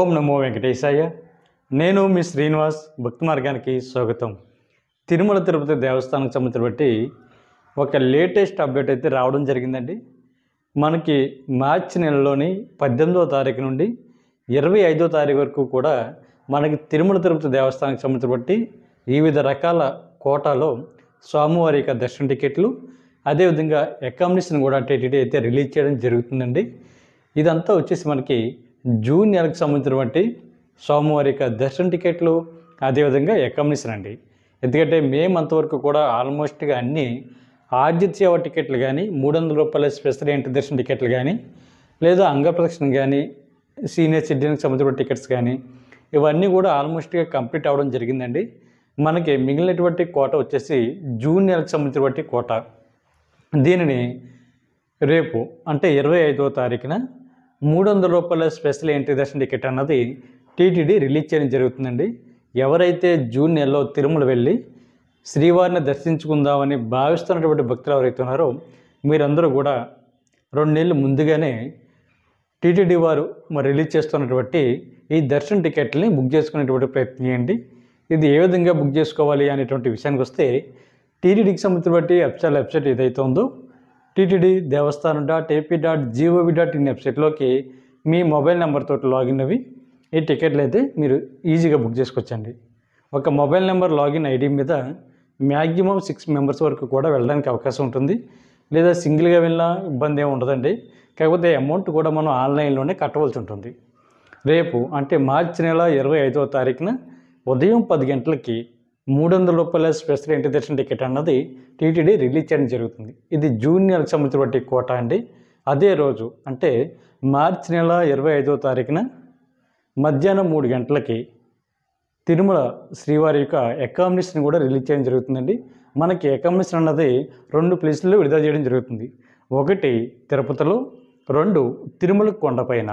ఓం నమో వెంకటేశాయ. నేను మీ శ్రీనివాస్. భక్తి మార్గానికి స్వాగతం. తిరుమల తిరుపతి దేవస్థానానికి సంబంధించి బట్టి ఒక లేటెస్ట్ అప్డేట్ అయితే రావడం జరిగిందండి. మనకి మార్చి నెలలోని 18వ తారీఖు నుండి 25వ తారీఖు వరకు కూడా మనకి తిరుమల తిరుపతి దేవస్థానానికి సంబంధించి బట్టి వివిధ రకాల కోటాలో స్వామివారి యొక్క దర్శన టికెట్లు, అదేవిధంగా అకామిడేషన్ కూడా టీటీడీ అయితే రిలీజ్ చేయడం జరుగుతుందండి. ఇదంతా వచ్చేసి మనకి జూన్ నెలకు సంబంధించినటువంటి స్వామివారి యొక్క దర్శన టికెట్లు, అదేవిధంగా అకామిడేషన్ అండి. ఎందుకంటే మే మంత్ వరకు కూడా ఆల్మోస్ట్గా అన్నీ ఆర్జిత సేవ టికెట్లు కానీ, 300 రూపాయల స్పెషల్ ఎంట్రీ దర్శన టికెట్లు కానీ, లేదా అంగప్రదక్షిణ కానీ, సీనియర్ సిటిజన్కి సంబంధించిన టికెట్స్ కానీ, ఇవన్నీ కూడా ఆల్మోస్ట్గా కంప్లీట్ అవ్వడం జరిగిందండి. మనకి మిగిలినటువంటి కోట వచ్చేసి జూన్ నెలకు సంబంధించినటువంటి కోట. దీనిని రేపు అంటే 25వ తారీఖున 300 రూపాయల స్పెషల్ ఎంట్రీ దర్శన టికెట్ అన్నది టీటీడీ రిలీజ్ చేయడం జరుగుతుందండి. ఎవరైతే జూన్ నెలలో తిరుమల వెళ్ళి శ్రీవారిని దర్శించుకుందామని భావిస్తున్నటువంటి భక్తులు ఎవరైతే ఉన్నారో మీరందరూ కూడా 2 నెలలు ముందుగానే టీటీడీ వారు రిలీజ్ చేస్తున్నటువంటి ఈ దర్శన టికెట్లని బుక్ చేసుకునేటువంటి ప్రయత్నం చేయండి. ఇది ఏ విధంగా బుక్ చేసుకోవాలి అనేటువంటి విషయానికి వస్తే, టీటీడీకి సంబంధించినటువంటి వెబ్సైట్ ఏదైతే ఉందో టీటీడీ దేవస్థానం.ఏపీ.gov.in వెబ్సైట్లోకి మీ మొబైల్ నెంబర్తో లాగిన్ అవి ఈ టికెట్లు అయితే మీరు ఈజీగా బుక్ చేసుకోవచ్చండి. ఒక మొబైల్ నెంబర్ లాగిన్ ఐడి మీద మ్యాక్సిమం 6 మెంబర్స్ వరకు కూడా వెళ్ళడానికి అవకాశం ఉంటుంది. లేదా సింగిల్గా వెళ్ళినా ఇబ్బంది ఏమి ఉండదండి. కాకపోతే అమౌంట్ కూడా మనం ఆన్లైన్లోనే కట్టవలసి ఉంటుంది. రేపు అంటే మార్చి నెల 25వ తారీఖున ఉదయం 10 గంటలకి 300 రూపాయల స్పెషల్ ఎంట్రీ దర్శన టికెట్ అన్నది టీటీడీ రిలీజ్ చేయడం జరుగుతుంది. ఇది జూన్ నెలకు సంబంధించినటువంటి కోట అండి. అదే రోజు అంటే మార్చి నెల 25వ తారీఖున మధ్యాహ్నం 3 గంటలకి తిరుమల శ్రీవారి యొక్క అకామిడేషన్ కూడా రిలీజ్ చేయడం జరుగుతుందండి. మనకి అకామిడేషన్ అన్నది 2 ప్లేసుల్లో విడుదల చేయడం జరుగుతుంది. ఒకటి తిరుపతిలో, 2 తిరుమల కొండపైన.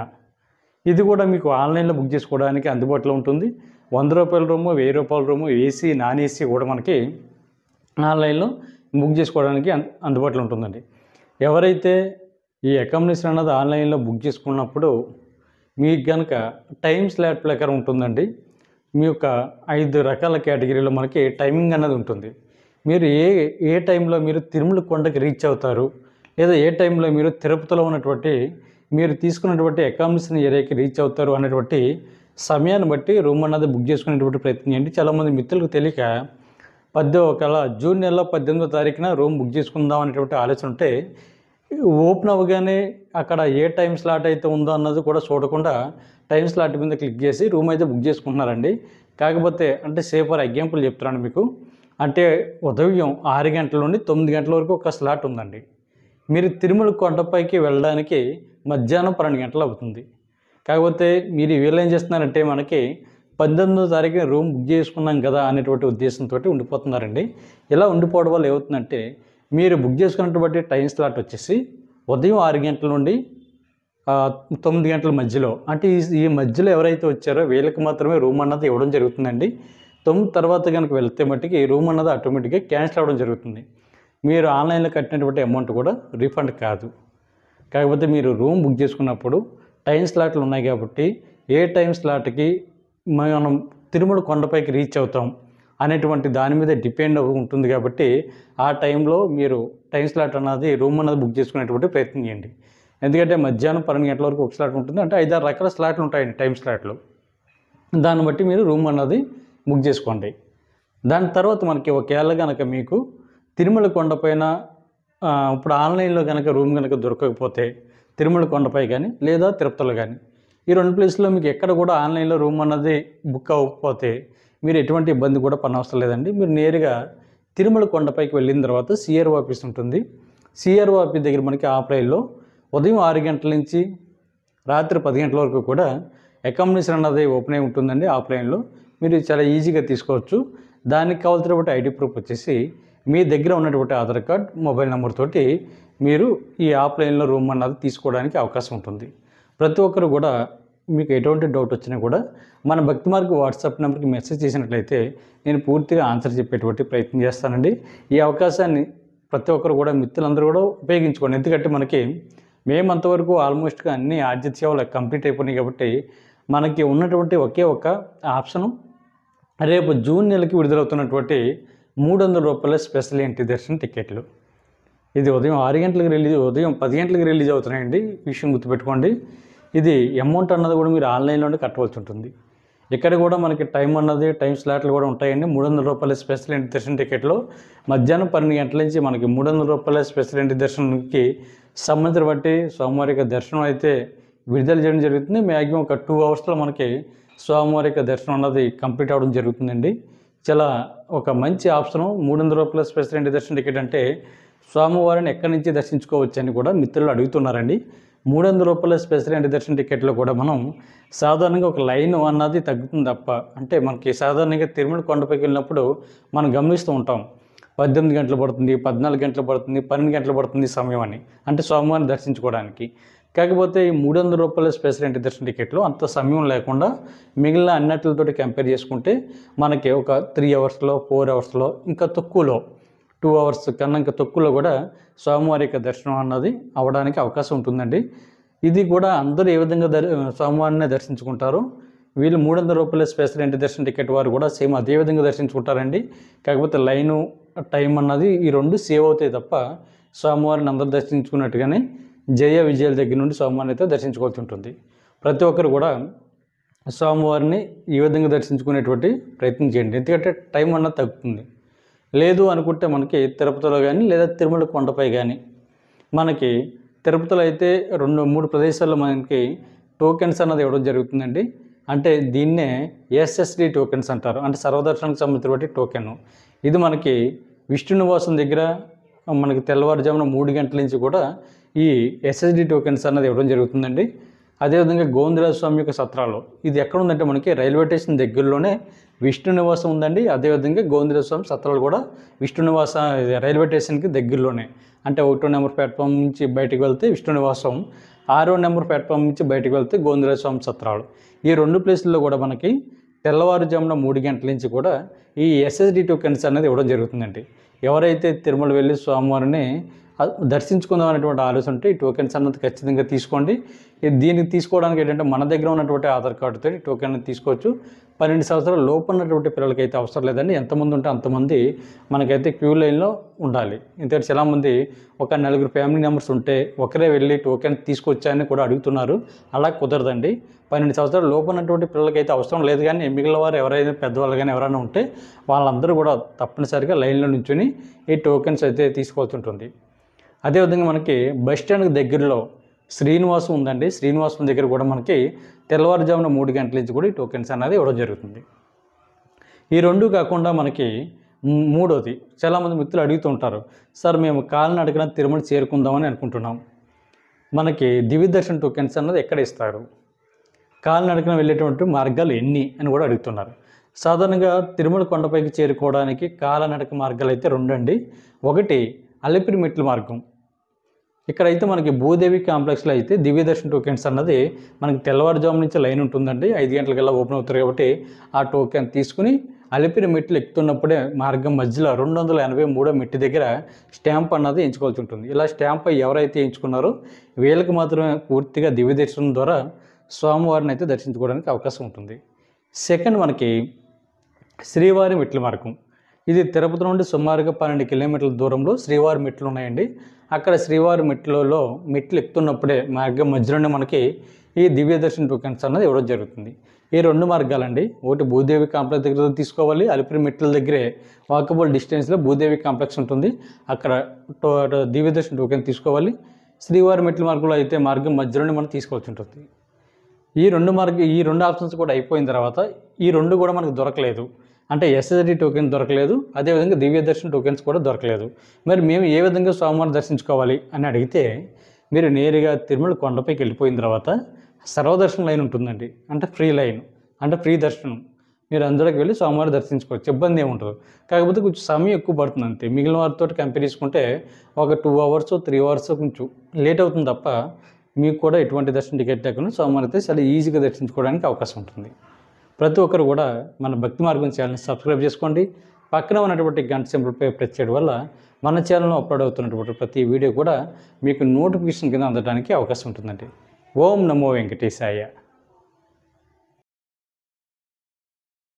ఇది కూడా మీకు ఆన్లైన్లో బుక్ చేసుకోవడానికి అందుబాటులో ఉంటుంది. 100 రూపాయల రూము, 1000 రూపాయల రూము, ఏసీ, నాన్ ఏసీ కూడా మనకి ఆన్లైన్లో బుక్ చేసుకోవడానికి అందుబాటులో ఉంటుందండి. ఎవరైతే ఈ అకామిడేషన్ అన్నది ఆన్లైన్లో బుక్ చేసుకున్నప్పుడు మీకు కనుక టైం స్లాట్ ప్రకారం ఉంటుందండి. మీ యొక్క 5 రకాల కేటగిరీలో మనకి టైమింగ్ అన్నది ఉంటుంది. మీరు ఏ టైంలో మీరు తిరుమల కొండకి రీచ్ అవుతారు, లేదా ఏ టైంలో మీరు తిరుపతిలో ఉన్నటువంటి మీరు తీసుకున్నటువంటి అకామిడేషన్ ఏరియాకి రీచ్ అవుతారు అనేటువంటి సమయాన్ని బట్టి రూమ్ అన్నది బుక్ చేసుకునేటువంటి ప్రయత్నం చేయండి. చాలామంది మిత్రులకు తెలియక ఒకవేళ జూన్ నెలలో 18వ తారీఖున రూమ్ బుక్ చేసుకుందాం అనేటువంటి ఆలోచన ఉంటే ఓపెన్ అవ్వగానే అక్కడ ఏ టైం స్లాట్ అయితే ఉందో అన్నది కూడా చూడకుండా టైం స్లాట్ మీద క్లిక్ చేసి రూమ్ అయితే బుక్ చేసుకుంటున్నారండి. కాకపోతే అంటే ఫర్ ఎగ్జాంపుల్ చెప్తున్నాను మీకు. అంటే ఉదయం 6 గంటల నుండి 9 గంటల వరకు ఒక స్లాట్ ఉందండి. మీరు తిరుమల కొండపైకి వెళ్ళడానికి మధ్యాహ్నం 12 గంటలు అవుతుంది. కాకపోతే మీరు వీళ్ళు ఏం చేస్తున్నారంటే మనకి 18వ తారీఖున రూమ్ బుక్ చేసుకున్నాం కదా అనేటువంటి ఉద్దేశంతో ఉండిపోతున్నారండి. ఇలా ఉండిపోవడం వల్ల ఏమవుతుందంటే మీరు బుక్ చేసుకున్నటువంటి టైం స్లాట్ వచ్చేసి ఉదయం 6 గంటల నుండి 9 గంటల మధ్యలో, అంటే ఈ మధ్యలో ఎవరైతే వచ్చారో వీళ్ళకి మాత్రమే రూమ్ అన్నది ఇవ్వడం జరుగుతుందండి. 9 తర్వాత కనుక వెళ్తే మట్టుకి ఈ రూమ్ అన్నది ఆటోమేటిక్గా క్యాన్సిల్ అవ్వడం జరుగుతుంది. మీరు ఆన్లైన్లో కట్టినటువంటి అమౌంట్ కూడా రీఫండ్ కాదు. కాకపోతే మీరు రూమ్ బుక్ చేసుకున్నప్పుడు టైం స్లాట్లు ఉన్నాయి కాబట్టి ఏ టైం స్లాట్కి మనం తిరుమల కొండపైకి రీచ్ అవుతాం అనేటువంటి దాని మీద డిపెండ్ ఉంటుంది. కాబట్టి ఆ టైంలో మీరు టైం స్లాట్ అన్నది రూమ్ అన్నది బుక్ చేసుకునేటువంటి ప్రయత్నం చేయండి. ఎందుకంటే మధ్యాహ్నం 12 గంటల వరకు ఒక స్లాట్ ఉంటుంది. అంటే 5-6 రకాల స్లాట్లు ఉంటాయండి టైం స్లాట్లు. దాన్ని బట్టి మీరు రూమ్ అన్నది బుక్ చేసుకోండి. దాని తర్వాత మనకి ఒకవేళ కనుక మీకు తిరుమల కొండపైన ఇప్పుడు ఆన్లైన్లో కనుక రూమ్ కనుక దొరకకపోతే తిరుమల కొండపై కానీ లేదా తిరుపతిలో కానీ ఈ 2 ప్లేస్లో మీకు ఎక్కడ కూడా ఆన్లైన్లో రూమ్ అన్నది బుక్ అవ్వకపోతే మీరు ఎటువంటి ఇబ్బంది కూడా పడనవసరం లేదండి. మీరు నేరుగా తిరుమల కొండపైకి వెళ్ళిన తర్వాత సిఆర్ఓ ఆఫీస్ ఉంటుంది. సిఆర్ఓ ఆఫీస్ దగ్గర మనకి ఆఫ్లైన్లో ఉదయం 6 గంటల నుంచి రాత్రి 10 గంటల వరకు కూడా అకామిడేషన్ అన్నది ఓపెన్ అయి ఉంటుందండి. ఆఫ్లైన్లో మీరు చాలా ఈజీగా తీసుకోవచ్చు. దానికి కావాల్సినటువంటి ఐడి ప్రూఫ్ వచ్చేసి మీ దగ్గర ఉన్నటువంటి ఆధార్ కార్డ్, మొబైల్ నెంబర్ తోటి మీరు ఈ ఆఫ్లైన్లో రూమ్ అన్నది తీసుకోవడానికి అవకాశం ఉంటుంది. ప్రతి ఒక్కరు కూడా మీకు ఎటువంటి డౌట్ వచ్చినా కూడా మన భక్తి మార్గ వాట్సాప్ నెంబర్కి మెసేజ్ చేసినట్లయితే నేను పూర్తిగా ఆన్సర్ చెప్పేటువంటి ప్రయత్నం చేస్తానండి. ఈ అవకాశాన్ని ప్రతి ఒక్కరు కూడా మిత్రులందరూ కూడా ఉపయోగించుకోండి. ఎందుకంటే మనకి మేము అంతవరకు ఆల్మోస్ట్గా అన్ని ఆర్జిత సేవలు కంప్లీట్ అయిపోయినాయి కాబట్టి మనకి ఉన్నటువంటి ఒకే ఒక ఆప్షను రేపు జూన్ నెలకి విడుదలవుతున్నటువంటి 300 రూపాయల స్పెషల్ ఎంట్రీ దర్శనం టికెట్లు. ఇది ఉదయం 6 గంటలకు రిలీజ్, ఉదయం 10 గంటలకు రిలీజ్ అవుతున్నాయండి. విషయం గుర్తుపెట్టుకోండి. ఇది అమౌంట్ అన్నది కూడా మీరు ఆన్లైన్లోనే కట్టవలసి ఉంటుంది. ఇక్కడ కూడా మనకి టైం అన్నది టైం స్లాట్లు కూడా ఉంటాయండి. 300 రూపాయల స్పెషల్ ఎంట్రీ దర్శనం టికెట్లో మధ్యాహ్నం 12 గంటల నుంచి మనకి 300 రూపాయల స్పెషల్ ఎంట్రీ దర్శనానికి సంబంధించిన బట్టి స్వామివారి యొక్క దర్శనం అయితే విడుదల చేయడం జరుగుతుంది. మ్యాక్సిమం ఒక 2 అవర్స్లో మనకి స్వామివారి యొక్క దర్శనం అన్నది కంప్లీట్ అవ్వడం జరుగుతుందండి. చాలా ఒక మంచి ఆప్షను 300 రూపాయల స్పెషల్ ఎంట్రీ దర్శనం టికెట్ అంటే స్వామివారిని ఎక్కడి నుంచి దర్శించుకోవచ్చు అని కూడా మిత్రులు అడుగుతున్నారండి. 300 రూపాయల స్పెషల్ ఎంట్రీ దర్శనం టికెట్లో కూడా మనం సాధారణంగా ఒక లైన్ అన్నది తగ్గుతుంది తప్ప, అంటే మనకి సాధారణంగా తిరుమల కొండపైకి వెళ్ళినప్పుడు మనం గమనిస్తూ ఉంటాం 18 గంటలు పడుతుంది, 14 గంటలు పడుతుంది, 12 గంటలు పడుతుంది సమయం అని, అంటే స్వామివారిని దర్శించుకోవడానికి. కాకపోతే ఈ 300 రూపాయల స్పెషల్ ఎంట్రీ దర్శన టికెట్లో అంత సమయం లేకుండా మిగిలిన అన్నిటితో కంపేర్ చేసుకుంటే మనకి ఒక 3 అవర్స్లో 4 అవర్స్లో ఇంకా తక్కువలో 2 అవర్స్ కన్నా ఇంకా తక్కువలో కూడా స్వామివారి యొక్క దర్శనం అన్నది అవ్వడానికి అవకాశం ఉంటుందండి. ఇది కూడా అందరూ ఏ విధంగా స్వామివారిని దర్శించుకుంటారు, వీళ్ళు 300 రూపాయల స్పెషల్ ఎంట్రీ దర్శన టికెట్ వారు కూడా సేమ్ అదే విధంగా దర్శించుకుంటారండి. కాకపోతే లైను టైం అన్నది ఈ రెండు సేవ్ అవుతాయి తప్ప స్వామివారిని అందరూ దర్శించుకున్నట్టుగానే జయ విజయాల దగ్గర నుండి స్వామివారిని అయితే దర్శించుకోవాల్సి ఉంటుంది. ప్రతి ఒక్కరు కూడా స్వామివారిని ఈ విధంగా దర్శించుకునేటువంటి ప్రయత్నం చేయండి. ఎందుకంటే టైం అన్నది తగ్గుతుంది. లేదు అనుకుంటే మనకి తిరుపతిలో కానీ లేదా తిరుమల కొండపై కానీ మనకి తిరుపతిలో అయితే 2-3 ప్రదేశాల్లో మనకి టోకెన్స్ అన్నది ఇవ్వడం జరుగుతుందండి. అంటే దీన్నే ఎస్ఎస్డి టోకెన్స్ అంటారు, అంటే సర్వదర్శనానికి సంబంధించినటువంటి టోకెన్. ఇది మనకి విష్ణు నివాసం దగ్గర మనకి తెల్లవారుజామున 3 గంటల నుంచి కూడా ఈ ఎస్ఎస్డి టోకెన్స్ అన్నది ఇవ్వడం జరుగుతుందండి. అదేవిధంగా గోవిందరాజ స్వామి యొక్క సత్రాలు, ఇది ఎక్కడ ఉందంటే మనకి రైల్వే స్టేషన్ దగ్గరలోనే విష్ణు నివాసం ఉందండి. అదేవిధంగా గోవిందరాజ స్వామి సత్రాలు కూడా విష్ణు నివాస రైల్వే స్టేషన్కి దగ్గరలోనే, అంటే 1వ నెంబర్ ప్లాట్ఫామ్ నుంచి బయటకు వెళ్తే విష్ణు నివాసం, 6వ నెంబర్ ప్లాట్ఫామ్ నుంచి బయటకు వెళ్తే గోవిందరాజ స్వామి సత్రాలు. ఈ 2 ప్లేసుల్లో కూడా మనకి తెల్లవారుజామున 3 గంటల నుంచి కూడా ఈ ఎస్ఎస్డి టోకెన్స్ అనేది ఇవ్వడం జరుగుతుందండి. ఎవరైతే తిరుమల వెళ్ళి స్వామివారిని దర్శించుకుందాం అనేటువంటి ఆలోచన ఉంటే ఈ టోకెన్స్ అన్నది ఖచ్చితంగా తీసుకోండి. దీనికి తీసుకోవడానికి ఏంటంటే మన దగ్గర ఉన్నటువంటి ఆధార్ కార్డుతో ఈ టోకెన్ తీసుకోవచ్చు. 12 సంవత్సరాల లోపు ఉన్నటువంటి పిల్లలకి అయితే అవసరం లేదండి. ఎంతమంది ఉంటే అంతమంది మనకైతే క్యూ లైన్లో ఉండాలి. ఎందుకంటే చాలామంది ఒక 4 ఫ్యామిలీ మెంబర్స్ ఉంటే ఒకరే వెళ్ళి టోకెన్ తీసుకొచ్చాయని కూడా అడుగుతున్నారు. అలా కుదరదండి. 12 సంవత్సరాల లోపు ఉన్నటువంటి పిల్లలకైతే అవసరం లేదు, కానీ మిగిలిన వారు ఎవరైనా పెద్దవాళ్ళు కానీ ఎవరైనా ఉంటే వాళ్ళందరూ కూడా తప్పనిసరిగా లైన్లో నుంచుని ఈ టోకెన్స్ అయితే తీసుకోవాల్సి ఉంటుంది. అదేవిధంగా మనకి బస్ స్టాండ్కి దగ్గరలో శ్రీనివాసం ఉందండి. శ్రీనివాసం దగ్గర కూడా మనకి తెల్లవారుజామున 3 గంటల నుంచి కూడా ఈ టోకెన్స్ అనేది ఇవ్వడం జరుగుతుంది. ఈ 2 కాకుండా మనకి మూడోది చాలామంది మిత్రులు అడుగుతూ ఉంటారు, సార్ మేము కాలినడకన తిరుమల చేరుకుందామని అనుకుంటున్నాం, మనకి దివ్య దర్శన టోకెన్స్ అన్నది ఎక్కడ ఇస్తారు, కాలినడకన వెళ్ళేటువంటి మార్గాలు ఎన్ని అని కూడా అడుగుతున్నారు. సాధారణంగా తిరుమల కొండపైకి చేరుకోవడానికి కాలినడక మార్గాలు అయితే 2 అండి. ఒకటి అలిపిరి మెట్ల మార్గం. ఇక్కడైతే మనకి భూదేవి కాంప్లెక్స్లో అయితే దివ్య దర్శన టోకెన్స్ అన్నది మనకి తెల్లవారుజాము నుంచి లైన్ ఉంటుందండి. 5 గంటలకల్లా ఓపెన్ అవుతారు కాబట్టి ఆ టోకెన్ తీసుకుని అలిపిరి మెట్లు ఎక్కుతున్నప్పుడే మార్గం మధ్యలో 283వ మెట్టు దగ్గర స్టాంప్ అన్నది ఎంచుకోవాల్సి ఉంటుంది. ఇలా స్టాంప్ ఎవరైతే ఎంచుకున్నారో వీళ్ళకి మాత్రమే పూర్తిగా దివ్య దర్శనం ద్వారా స్వామివారిని అయితే దర్శించుకోవడానికి అవకాశం ఉంటుంది. సెకండ్ మనకి శ్రీవారి మెట్ల మార్గం. ఇది తిరుపతి నుండి సుమారుగా 12 కిలోమీటర్ల దూరంలో శ్రీవారి మెట్లు ఉన్నాయండి. అక్కడ శ్రీవారి మెట్లలో మెట్లు ఎక్కుతున్నప్పుడే మార్గం మధ్యలోనే మనకి ఈ దివ్య దర్శన టోకెన్స్ అన్నది ఇవ్వడం జరుగుతుంది. ఈ 2 మార్గాలండి. ఒకటి భూదేవి కాంప్లెక్స్ దగ్గర తీసుకోవాలి, అలిపిరి మెట్ల దగ్గరే వాకబుల్ డిస్టెన్స్లో భూదేవి కాంప్లెక్స్ ఉంటుంది, అక్కడ దివ్య దర్శన టోకెన్ తీసుకోవాలి. శ్రీవారి మెట్ల మార్గంలో అయితే మార్గం మధ్యలోనే మనం తీసుకోవాల్సి ఉంటుంది. ఈ 2 ఆప్షన్స్ కూడా అయిపోయిన తర్వాత ఈ 2 కూడా మనకు దొరకలేదు, అంటే ఎస్ఎస్డి టోకెన్ దొరకలేదు, అదేవిధంగా దివ్య దర్శన టోకెన్స్ కూడా దొరకలేదు. మరి మేము ఏ విధంగా స్వామివారిని దర్శించుకోవాలి అని అడిగితే మీరు నేరుగా తిరుమల కొండపైకి వెళ్ళిపోయిన తర్వాత సర్వదర్శన లైన్ ఉంటుందండి, అంటే ఫ్రీ లైన్, అంటే ఫ్రీ దర్శనం. మీరు అందులోకి వెళ్ళి స్వామివారిని దర్శించుకోవచ్చు, ఇబ్బంది ఏముంటుంది. కాకపోతే కొంచెం సమయం ఎక్కువ పడుతుంది అంతే. మిగిలిన వారితో కంపేర్ చేసుకుంటే ఒక 2 అవర్స్ 3 అవర్స్ కొంచెం లేట్ అవుతుంది తప్ప మీకు కూడా ఎటువంటి దర్శన టికెట్ లేకుండా స్వామివారిని అయితే చాలా ఈజీగా దర్శించుకోవడానికి అవకాశం ఉంటుంది. ప్రతి ఒక్కరు కూడా మన భక్తి మార్గం ఛానల్ని సబ్స్క్రైబ్ చేసుకోండి. పక్కన ఉన్నటువంటి గంట సింబల్పై ప్రెస్ చేయడం వల్ల మన ఛానల్లో అప్లోడ్ అవుతున్నటువంటి ప్రతి వీడియో కూడా మీకు నోటిఫికేషన్ కింద అందడానికి అవకాశం ఉంటుందండి. ఓం నమో వెంకటేశాయ.